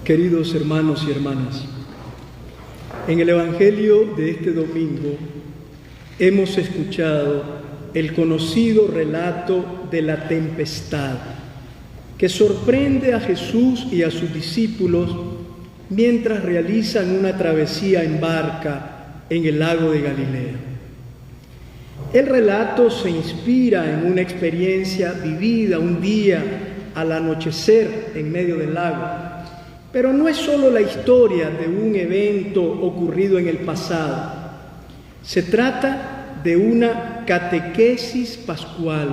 Queridos hermanos y hermanas, en el Evangelio de este domingo hemos escuchado el conocido relato de la tempestad que sorprende a Jesús y a sus discípulos mientras realizan una travesía en barca en el lago de Galilea. El relato se inspira en una experiencia vivida un día al anochecer en medio del lago. Pero no es solo la historia de un evento ocurrido en el pasado. Se trata de una catequesis pascual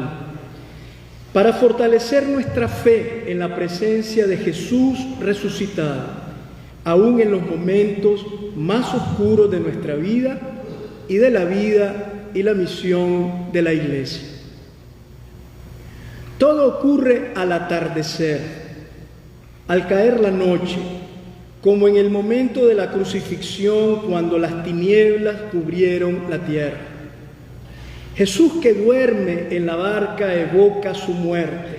para fortalecer nuestra fe en la presencia de Jesús resucitado, aún en los momentos más oscuros de nuestra vida y de la vida y la misión de la Iglesia. Todo ocurre al atardecer, al caer la noche, como en el momento de la crucifixión cuando las tinieblas cubrieron la tierra. Jesús, que duerme en la barca, evoca su muerte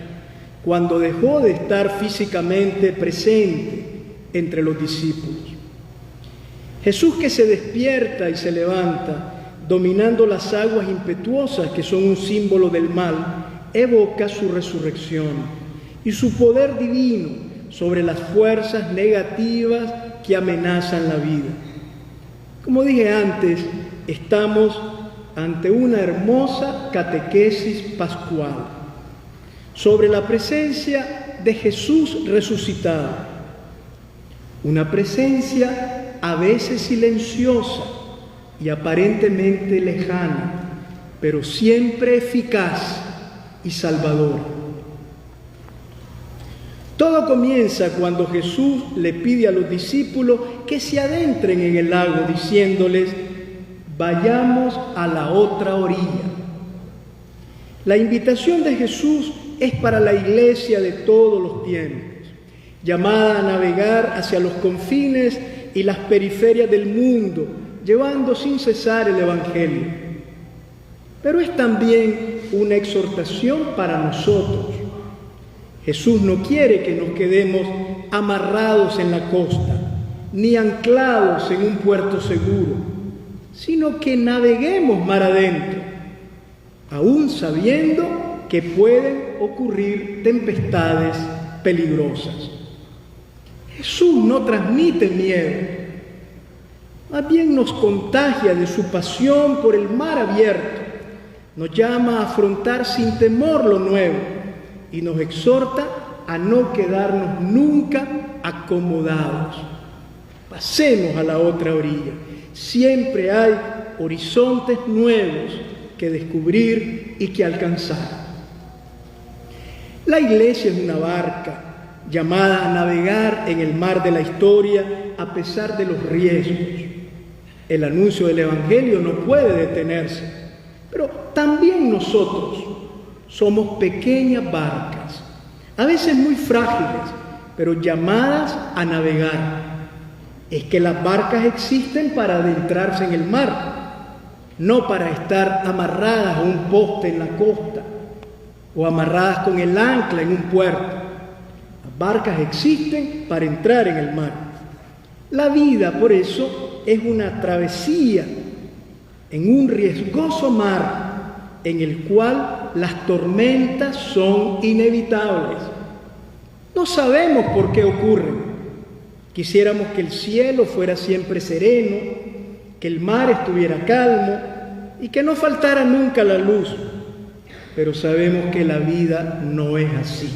cuando dejó de estar físicamente presente entre los discípulos. Jesús, que se despierta y se levanta dominando las aguas impetuosas que son un símbolo del mal, evoca su resurrección y su poder divino sobre las fuerzas negativas que amenazan la vida. Como dije antes, estamos ante una hermosa catequesis pascual sobre la presencia de Jesús resucitado, una presencia a veces silenciosa y aparentemente lejana, pero siempre eficaz y salvadora. Todo comienza cuando Jesús le pide a los discípulos que se adentren en el lago, diciéndoles: vayamos a la otra orilla. La invitación de Jesús es para la Iglesia de todos los tiempos, llamada a navegar hacia los confines y las periferias del mundo, llevando sin cesar el Evangelio. Pero es también una exhortación para nosotros. Jesús no quiere que nos quedemos amarrados en la costa, ni anclados en un puerto seguro, sino que naveguemos mar adentro, aún sabiendo que pueden ocurrir tempestades peligrosas. Jesús no transmite miedo, más bien nos contagia de su pasión por el mar abierto, nos llama a afrontar sin temor lo nuevo, y nos exhorta a no quedarnos nunca acomodados. Pasemos a la otra orilla. Siempre hay horizontes nuevos que descubrir y que alcanzar. La Iglesia es una barca llamada a navegar en el mar de la historia a pesar de los riesgos. El anuncio del Evangelio no puede detenerse, pero también nosotros somos pequeñas barcas, a veces muy frágiles, pero llamadas a navegar. Es que las barcas existen para adentrarse en el mar, no para estar amarradas a un poste en la costa o amarradas con el ancla en un puerto. Las barcas existen para entrar en el mar. La vida, por eso, es una travesía en un riesgoso mar en el cual las tormentas son inevitables. No sabemos por qué ocurren. Quisiéramos que el cielo fuera siempre sereno, que el mar estuviera calmo y que no faltara nunca la luz. Pero sabemos que la vida no es así.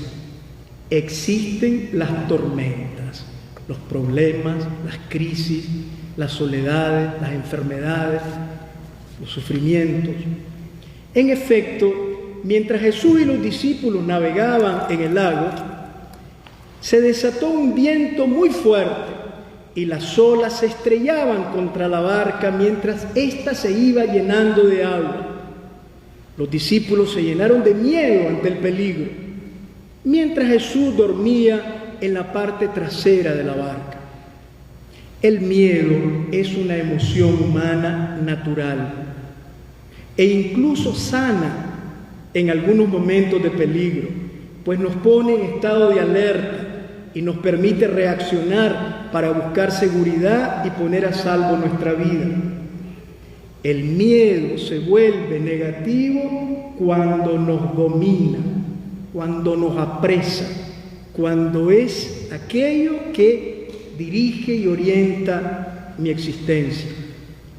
Existen las tormentas, los problemas, las crisis, las soledades, las enfermedades, los sufrimientos. En efecto, mientras Jesús y los discípulos navegaban en el lago, se desató un viento muy fuerte y las olas se estrellaban contra la barca mientras ésta se iba llenando de agua. Los discípulos se llenaron de miedo ante el peligro, mientras Jesús dormía en la parte trasera de la barca. El miedo es una emoción humana natural e incluso sana en algunos momentos de peligro, pues nos pone en estado de alerta y nos permite reaccionar para buscar seguridad y poner a salvo nuestra vida. El miedo se vuelve negativo cuando nos domina, cuando nos apresa, cuando es aquello que dirige y orienta mi existencia.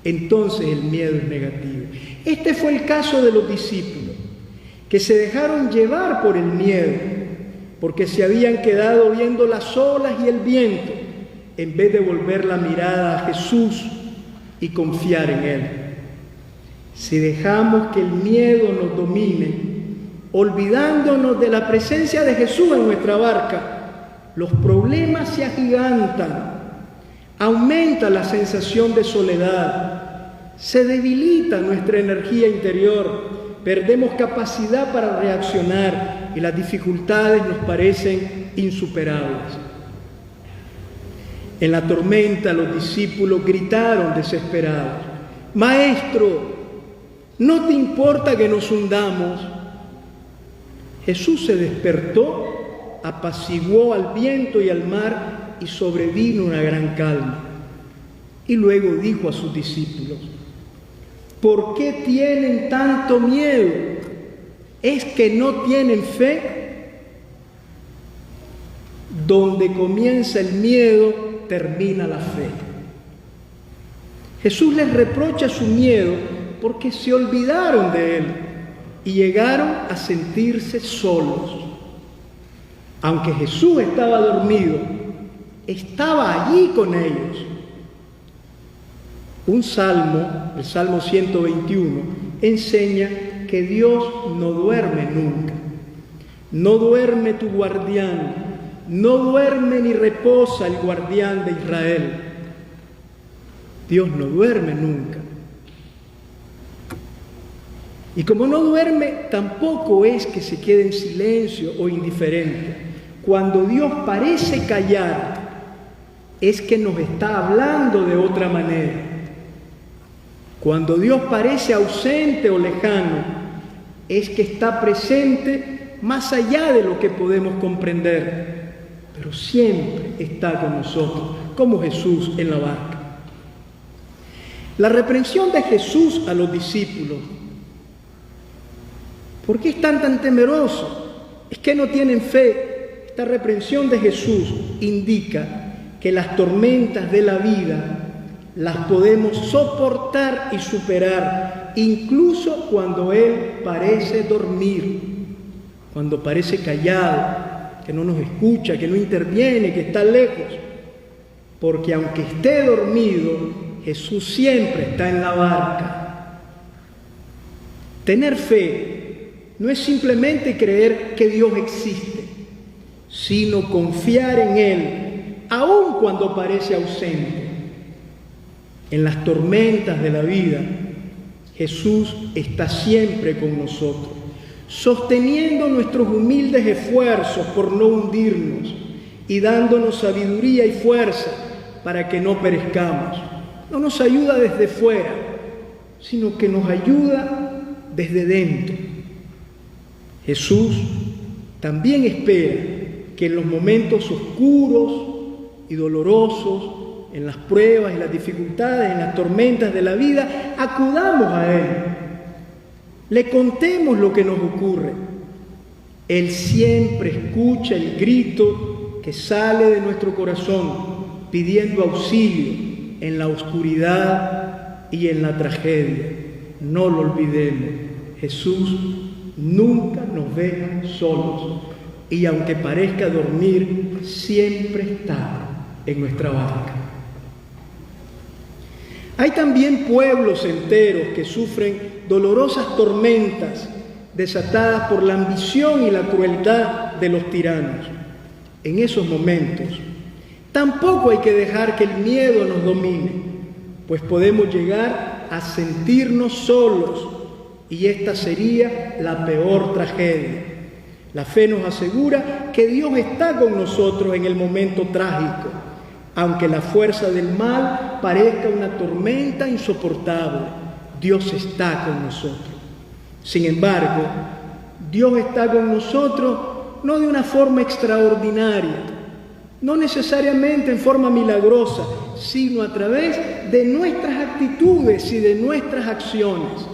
Entonces el miedo es negativo. Este fue el caso de los discípulos, que se dejaron llevar por el miedo, porque se habían quedado viendo las olas y el viento, en vez de volver la mirada a Jesús y confiar en Él. Si dejamos que el miedo nos domine, olvidándonos de la presencia de Jesús en nuestra barca, los problemas se agigantan, aumenta la sensación de soledad, se debilita nuestra energía interior, perdemos capacidad para reaccionar y las dificultades nos parecen insuperables. En la tormenta los discípulos gritaron desesperados: «Maestro, ¿no te importa que nos hundamos?». Jesús se despertó, apaciguó al viento y al mar y sobrevino una gran calma. Y luego dijo a sus discípulos: ¿por qué tienen tanto miedo? ¿Es que no tienen fe? Donde comienza el miedo, termina la fe. Jesús les reprocha su miedo porque se olvidaron de Él y llegaron a sentirse solos. Aunque Jesús estaba dormido, estaba allí con ellos. Un salmo, el Salmo 121, enseña que Dios no duerme nunca. No duerme tu guardián, no duerme ni reposa el guardián de Israel. Dios no duerme nunca. Y como no duerme, tampoco es que se quede en silencio o indiferente. Cuando Dios parece callar, es que nos está hablando de otra manera. Cuando Dios parece ausente o lejano, es que está presente más allá de lo que podemos comprender, pero siempre está con nosotros, como Jesús en la barca. La reprensión de Jesús a los discípulos: ¿por qué están tan temerosos? ¿Es que no tienen fe? Esta reprensión de Jesús indica que las tormentas de la vida las podemos soportar y superar, incluso cuando Él parece dormir, cuando parece callado, que no nos escucha, que no interviene, que está lejos. Porque aunque esté dormido, Jesús siempre está en la barca. Tener fe no es simplemente creer que Dios existe, sino confiar en Él, aun cuando parece ausente. En las tormentas de la vida, Jesús está siempre con nosotros, sosteniendo nuestros humildes esfuerzos por no hundirnos y dándonos sabiduría y fuerza para que no perezcamos. No nos ayuda desde fuera, sino que nos ayuda desde dentro. Jesús también espera que en los momentos oscuros y dolorosos, en las pruebas, en las dificultades, en las tormentas de la vida, acudamos a Él. Le contemos lo que nos ocurre. Él siempre escucha el grito que sale de nuestro corazón, pidiendo auxilio en la oscuridad y en la tragedia. No lo olvidemos. Jesús nunca nos deja solos. Y aunque parezca dormir, siempre está en nuestra barca. Hay también pueblos enteros que sufren dolorosas tormentas desatadas por la ambición y la crueldad de los tiranos. En esos momentos, tampoco hay que dejar que el miedo nos domine, pues podemos llegar a sentirnos solos y esta sería la peor tragedia. La fe nos asegura que Dios está con nosotros en el momento trágico, aunque la fuerza del mal parezca una tormenta insoportable. Dios está con nosotros. Sin embargo, Dios está con nosotros no de una forma extraordinaria, no necesariamente en forma milagrosa, sino a través de nuestras actitudes y de nuestras acciones.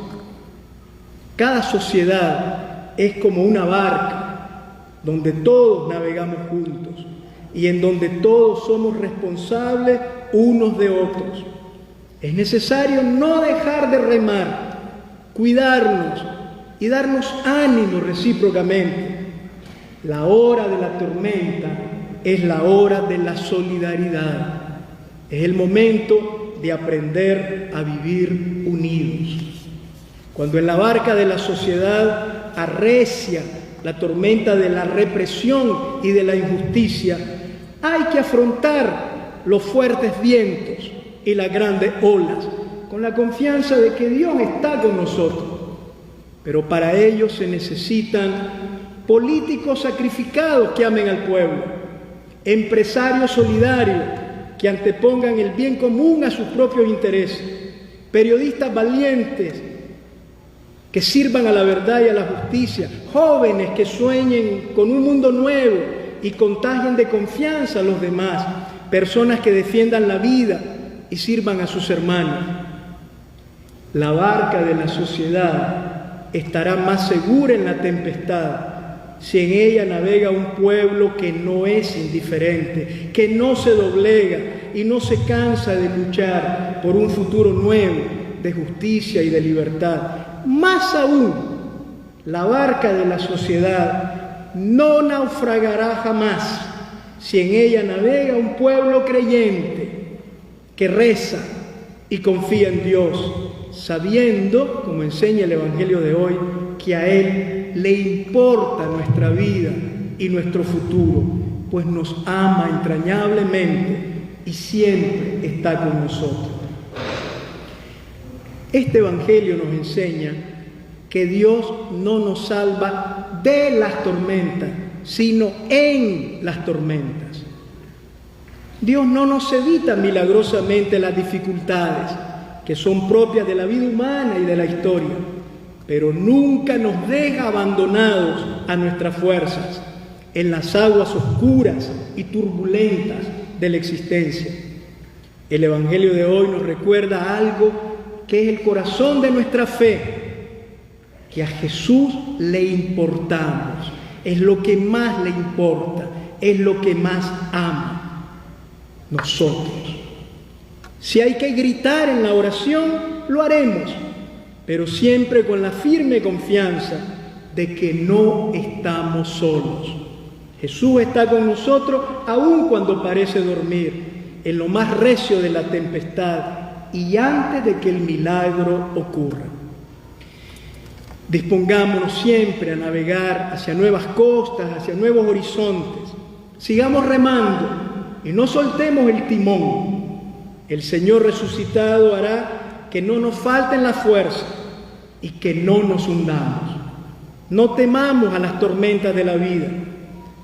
Cada sociedad es como una barca donde todos navegamos juntos y en donde todos somos responsables unos de otros. Es necesario no dejar de remar, cuidarnos y darnos ánimo recíprocamente. La hora de la tormenta es la hora de la solidaridad. Es el momento de aprender a vivir unidos. Cuando en la barca de la sociedad arrecia la tormenta de la represión y de la injusticia, hay que afrontar los fuertes vientos y las grandes olas con la confianza de que Dios está con nosotros. Pero para ello se necesitan políticos sacrificados que amen al pueblo, empresarios solidarios que antepongan el bien común a sus propios intereses, periodistas valientes que sirvan a la verdad y a la justicia, jóvenes que sueñen con un mundo nuevo y contagien de confianza a los demás, personas que defiendan la vida y sirvan a sus hermanos. La barca de la sociedad estará más segura en la tempestad si en ella navega un pueblo que no es indiferente, que no se doblega y no se cansa de luchar por un futuro nuevo de justicia y de libertad. Más aún, la barca de la sociedad no naufragará jamás si en ella navega un pueblo creyente que reza y confía en Dios, sabiendo, como enseña el Evangelio de hoy, que a Él le importa nuestra vida y nuestro futuro, pues nos ama entrañablemente y siempre está con nosotros. Este Evangelio nos enseña que Dios no nos salva de las tormentas, sino en las tormentas. Dios no nos evita milagrosamente las dificultades que son propias de la vida humana y de la historia, pero nunca nos deja abandonados a nuestras fuerzas en las aguas oscuras y turbulentas de la existencia. El Evangelio de hoy nos recuerda algo que es el corazón de nuestra fe, que a Jesús le importamos, es lo que más le importa, es lo que más ama. Nosotros. Si hay que gritar en la oración, lo haremos, pero siempre con la firme confianza de que no estamos solos. Jesús está con nosotros aun cuando parece dormir, en lo más recio de la tempestad y antes de que el milagro ocurra. Dispongámonos siempre a navegar hacia nuevas costas, hacia nuevos horizontes. Sigamos remando y no soltemos el timón. El Señor resucitado hará que no nos falten las fuerzas y que no nos hundamos. No temamos a las tormentas de la vida.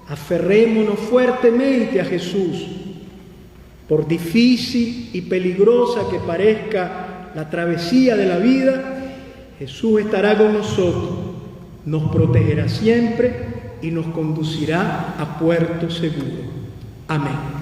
Aferrémonos fuertemente a Jesús. Por difícil y peligrosa que parezca la travesía de la vida, Jesús estará con nosotros, nos protegerá siempre y nos conducirá a puerto seguro. Amén.